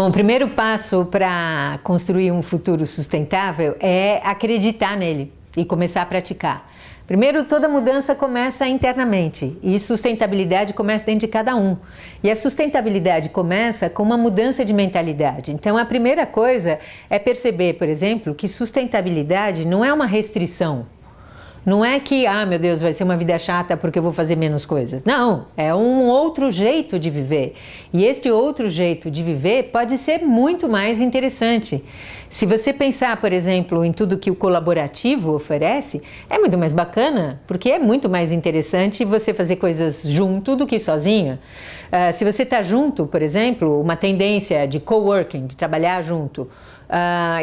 Bom, o primeiro passo para construir um futuro sustentável é acreditar nele e começar a praticar. Primeiro, toda mudança começa internamente e sustentabilidade começa dentro de cada um. E a sustentabilidade começa com uma mudança de mentalidade. Então, a primeira coisa é perceber, por exemplo, que sustentabilidade não é uma restrição. Não é que, meu Deus, vai ser uma vida chata porque eu vou fazer menos coisas. Não, é um outro jeito de viver. E este outro jeito de viver pode ser muito mais interessante. Se você pensar, por exemplo, em tudo que o colaborativo oferece, é muito mais bacana, porque é muito mais interessante você fazer coisas junto do que sozinho. Se você está junto, por exemplo, uma tendência de coworking, de trabalhar junto,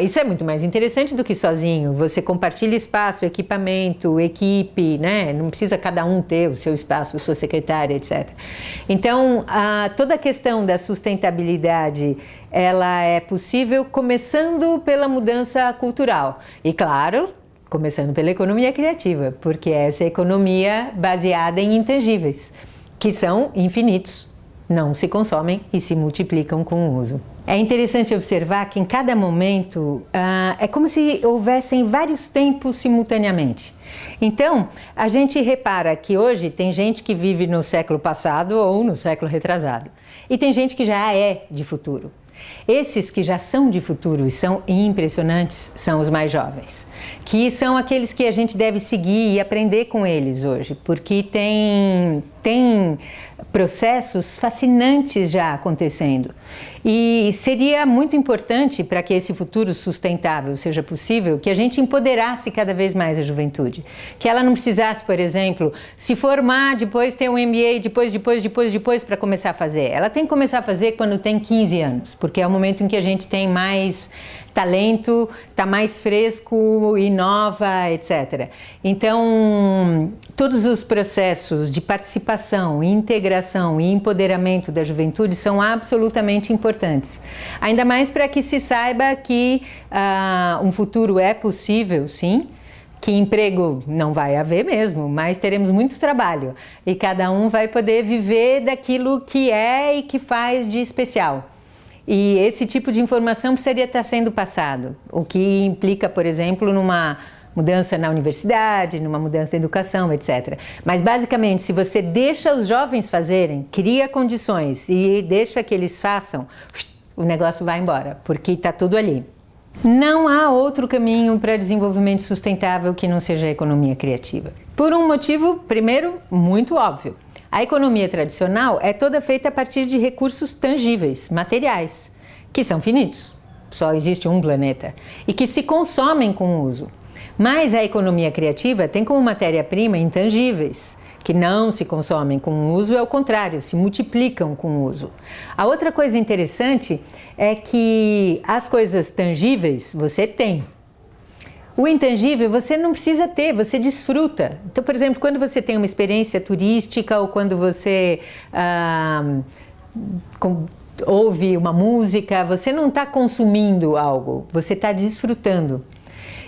isso é muito mais interessante do que sozinho. Você compartilha espaço, equipamento, equipe, né? Não precisa cada um ter o seu espaço, sua secretária, etc. Então, toda a questão da sustentabilidade, ela é possível começando pela mudança cultural. E claro, começando pela economia criativa, porque é essa economia baseada em intangíveis, que são infinitos, não se consomem e se multiplicam com o uso. É interessante observar que em cada momento é como se houvessem vários tempos simultaneamente. Então, a gente repara que hoje tem gente que vive no século passado ou no século retrasado. E tem gente que já é de futuro. Esses que já são de futuro e são impressionantes são os mais jovens, que são aqueles que a gente deve seguir e aprender com eles hoje, porque tem processos fascinantes já acontecendo. E seria muito importante para que esse futuro sustentável seja possível que a gente empoderasse cada vez mais a juventude. Que ela não precisasse, por exemplo, se formar, depois ter um MBA, depois para começar a fazer. Ela tem que começar a fazer quando tem 15 anos, porque é o momento em que a gente tem mais talento, está mais fresco, inova, etc. Então, todos os processos de participação, integração e empoderamento da juventude são absolutamente importantes. Ainda mais para que se saiba que um futuro é possível, sim, que emprego não vai haver mesmo, mas teremos muito trabalho e cada um vai poder viver daquilo que é e que faz de especial. E esse tipo de informação precisaria estar sendo passado, o que implica, por exemplo, numa mudança na universidade, numa mudança na educação, etc. Mas, basicamente, se você deixa os jovens fazerem, cria condições e deixa que eles façam, o negócio vai embora, porque está tudo ali. Não há outro caminho para desenvolvimento sustentável que não seja a economia criativa. Por um motivo, primeiro, muito óbvio. A economia tradicional é toda feita a partir de recursos tangíveis, materiais, que são finitos, só existe um planeta, e que se consomem com o uso. Mas a economia criativa tem como matéria-prima intangíveis, que não se consomem com o uso, é o contrário, se multiplicam com o uso. A outra coisa interessante é que as coisas tangíveis você tem. O intangível você não precisa ter, você desfruta. Então, por exemplo, quando você tem uma experiência turística ou quando você ouve uma música, você não está consumindo algo, você está desfrutando.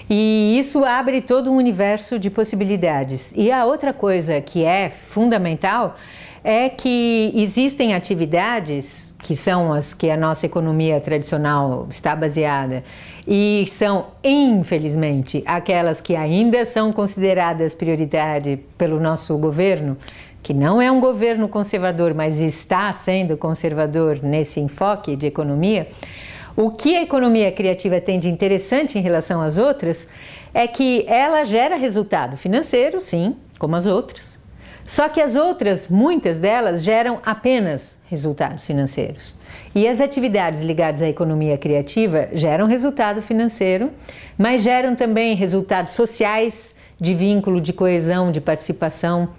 E isso abre todo um universo de possibilidades. E a outra coisa que é fundamental é que existem atividades que são as que a nossa economia tradicional está baseada e são, infelizmente, aquelas que ainda são consideradas prioridade pelo nosso governo, que não é um governo conservador, mas está sendo conservador nesse enfoque de economia. O que a economia criativa tem de interessante em relação às outras é que ela gera resultado financeiro, sim, como as outras. Só que as outras, muitas delas, geram apenas resultados financeiros. E as atividades ligadas à economia criativa geram resultado financeiro, mas geram também resultados sociais, de vínculo, de coesão, de participação,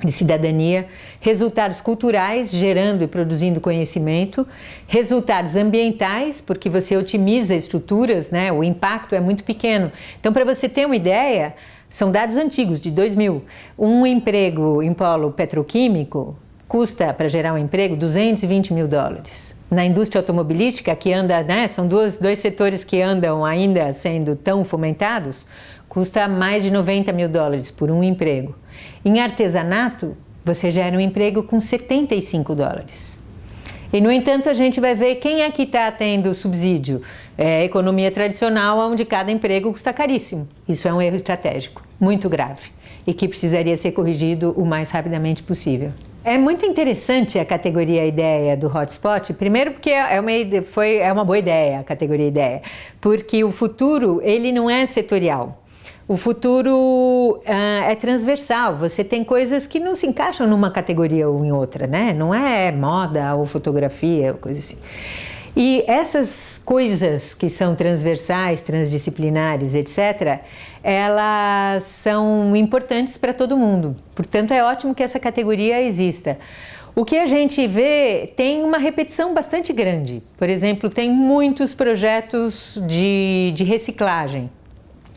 de cidadania, resultados culturais, gerando e produzindo conhecimento, resultados ambientais, porque você otimiza estruturas, né? O impacto é muito pequeno. Então, para você ter uma ideia, são dados antigos, de 2000. Um emprego em polo petroquímico custa, para gerar um emprego, $220 mil. Na indústria automobilística, que anda, né, são dois setores que andam ainda sendo tão fomentados, custa mais de $90 mil por um emprego. Em artesanato, você gera um emprego com $75. E, no entanto, a gente vai ver quem é que está tendo subsídio. É a economia tradicional, onde cada emprego custa caríssimo. Isso é um erro estratégico, muito grave, e que precisaria ser corrigido o mais rapidamente possível. É muito interessante a categoria ideia do hotspot, primeiro porque é uma boa ideia a categoria ideia, porque o futuro ele não é setorial. O futuro é transversal, você tem coisas que não se encaixam numa categoria ou em outra, né? Não é moda ou fotografia, ou coisa assim. E essas coisas que são transversais, transdisciplinares, etc., elas são importantes para todo mundo. Portanto, é ótimo que essa categoria exista. O que a gente vê tem uma repetição bastante grande. Por exemplo, tem muitos projetos de reciclagem.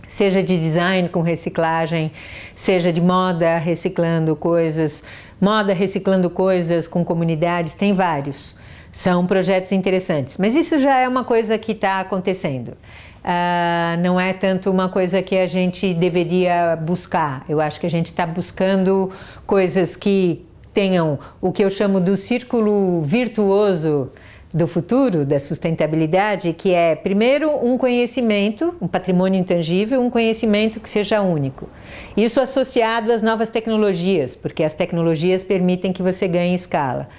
Seja de design com reciclagem, seja de moda reciclando coisas com comunidades, tem vários. São projetos interessantes, mas isso já é uma coisa que está acontecendo. Não é tanto uma coisa que a gente deveria buscar. Eu acho que a gente está buscando coisas que tenham o que eu chamo do círculo virtuoso do futuro, da sustentabilidade, que é, primeiro, um conhecimento, um patrimônio intangível, um conhecimento que seja único. Isso associado às novas tecnologias, porque as tecnologias permitem que você ganhe escala.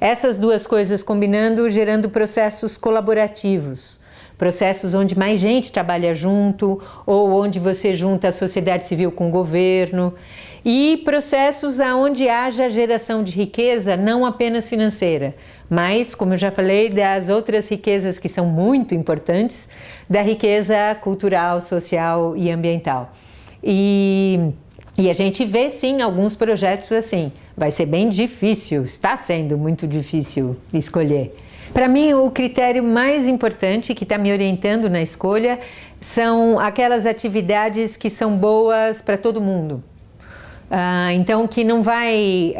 Essas duas coisas combinando, gerando processos colaborativos, processos onde mais gente trabalha junto, ou onde você junta a sociedade civil com o governo, e processos onde haja geração de riqueza, não apenas financeira, mas, como eu já falei, das outras riquezas que são muito importantes, da riqueza cultural, social e ambiental. E a gente vê, sim, alguns projetos assim. Vai ser bem difícil, está sendo muito difícil escolher. Para mim, o critério mais importante que está me orientando na escolha são aquelas atividades que são boas para todo mundo. Então, que não vai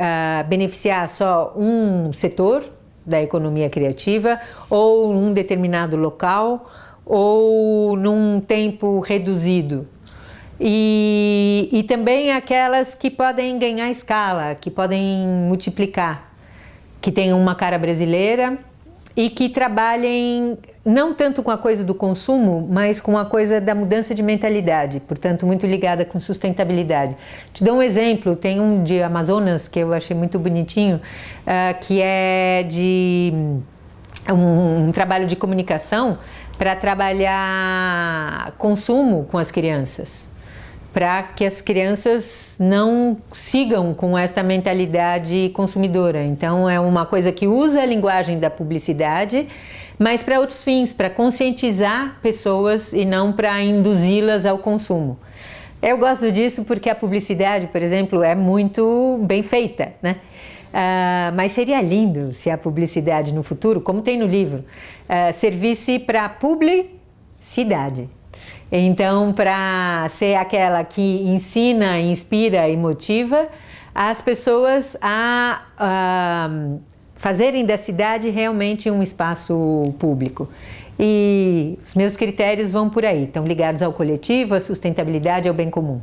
beneficiar só um setor da economia criativa, ou um determinado local, ou num tempo reduzido. E também aquelas que podem ganhar escala, que podem multiplicar, que tenham uma cara brasileira e que trabalhem não tanto com a coisa do consumo, mas com a coisa da mudança de mentalidade, portanto muito ligada com sustentabilidade. Te dou um exemplo, tem um de Amazonas que eu achei muito bonitinho, que é de um trabalho de comunicação para trabalhar consumo com as crianças, para que as crianças não sigam com esta mentalidade consumidora. Então é uma coisa que usa a linguagem da publicidade, mas para outros fins, para conscientizar pessoas e não para induzi-las ao consumo. Eu gosto disso porque a publicidade, por exemplo, é muito bem feita, né? Mas seria lindo se a publicidade no futuro, como tem no livro, servisse para publicidade. Então, para ser aquela que ensina, inspira e motiva as pessoas a fazerem da cidade realmente um espaço público. E os meus critérios vão por aí, estão ligados ao coletivo, à sustentabilidade e ao bem comum.